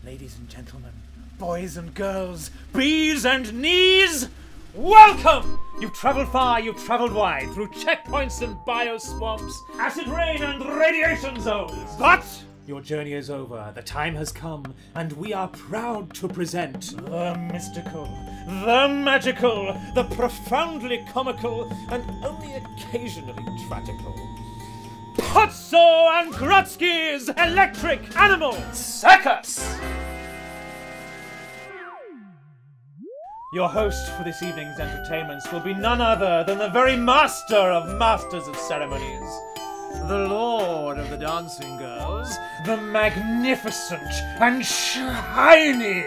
Ladies and gentlemen, boys and girls, bees and knees, welcome! You've travelled far, you've travelled wide, through checkpoints and bioswamps, acid rain and radiation zones. But your journey is over, the time has come, and we are proud to present the mystical, the magical, the profoundly comical, and only occasionally tragical Pozzo and Grotsky's Electric Animal Circus! Your host for this evening's entertainments will be none other than the very master of masters of ceremonies, the lord of the dancing girls, the magnificent and shiny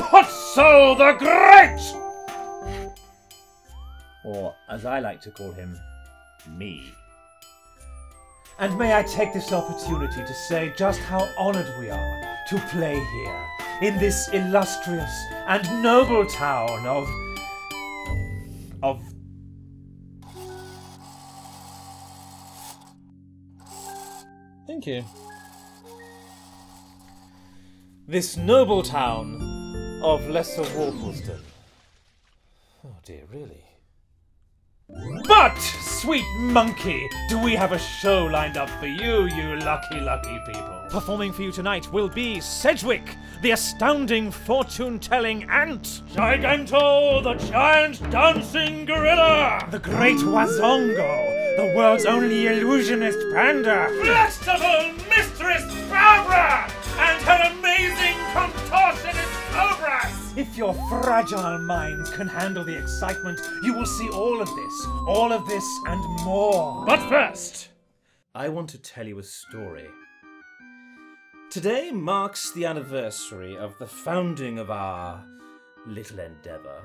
Pozzo the Great! Or, as I like to call him, me. And may I take this opportunity to say just how honoured we are to play here, in this illustrious and noble town of... Thank you. This noble town of Lesser Walthamston. Oh dear, really? But, sweet monkey, do we have a show lined up for you, you lucky, lucky people. Performing for you tonight will be Sedgwick, the astounding fortune-telling ant, Giganto, the giant dancing gorilla, the great Wazongo, the world's only illusionist panda, flexible Mistress Barbara, and her amazing contortionist cobras. If your fragile minds can handle the excitement, you will see all of this and more. But first, I want to tell you a story. Today marks the anniversary of the founding of our little endeavour,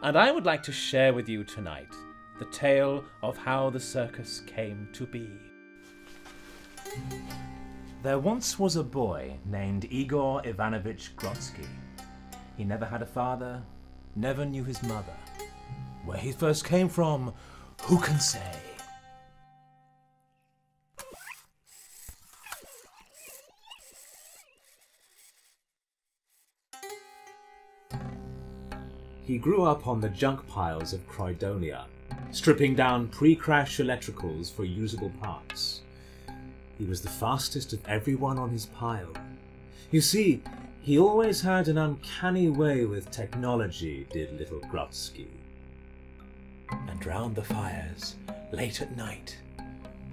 and I would like to share with you tonight the tale of how the circus came to be. There once was a boy named Igor Ivanovich Grotsky. He never had a father, never knew his mother. Where he first came from, who can say? He grew up on the junk piles of Croydonia, stripping down pre-crash electricals for usable parts. He was the fastest of everyone on his pile. You see, he always had an uncanny way with technology, did little Grotsky. And round the fires, late at night,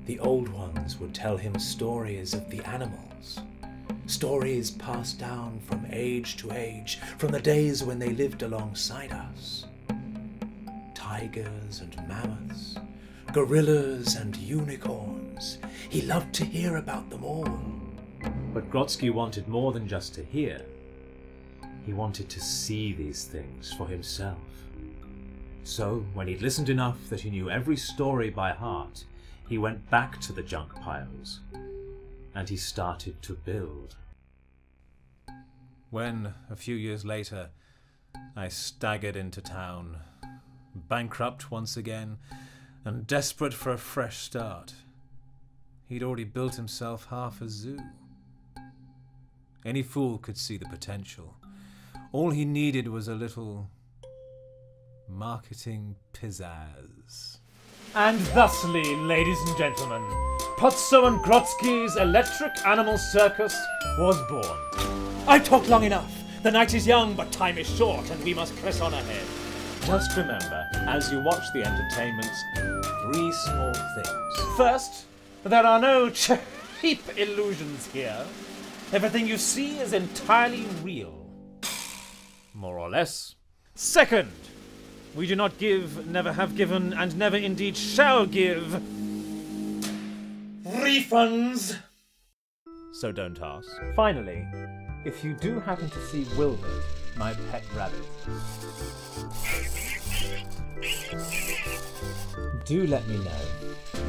the old ones would tell him stories of the animals. Stories passed down from age to age, from the days when they lived alongside us. Tigers and mammoths, gorillas and unicorns. He loved to hear about them all. But Grotsky wanted more than just to hear. He wanted to see these things for himself. So, when he'd listened enough that he knew every story by heart, he went back to the junk piles, and he started to build. When, a few years later, I staggered into town, bankrupt once again, and desperate for a fresh start, he'd already built himself half a zoo. Any fool could see the potential. All he needed was a little marketing pizzazz. And thusly, ladies and gentlemen, Pozzo and Grotsky's Electric Animal Circus was born. I've talked long enough. The night is young, but time is short, and we must press on ahead. Just remember, as you watch the entertainment, 3 small things. First, there are no cheap illusions here. Everything you see is entirely real. More or less. Second, we do not give, never have given, and never indeed shall give refunds. So don't ask. Finally, if you do happen to see Wilbert, my pet rabbit, do let me know.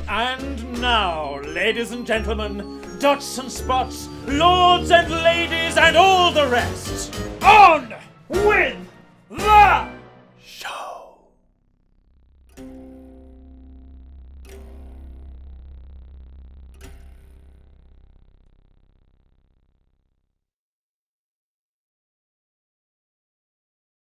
And now, ladies and gentlemen, dots and spots, lords and ladies, and all the rest, On with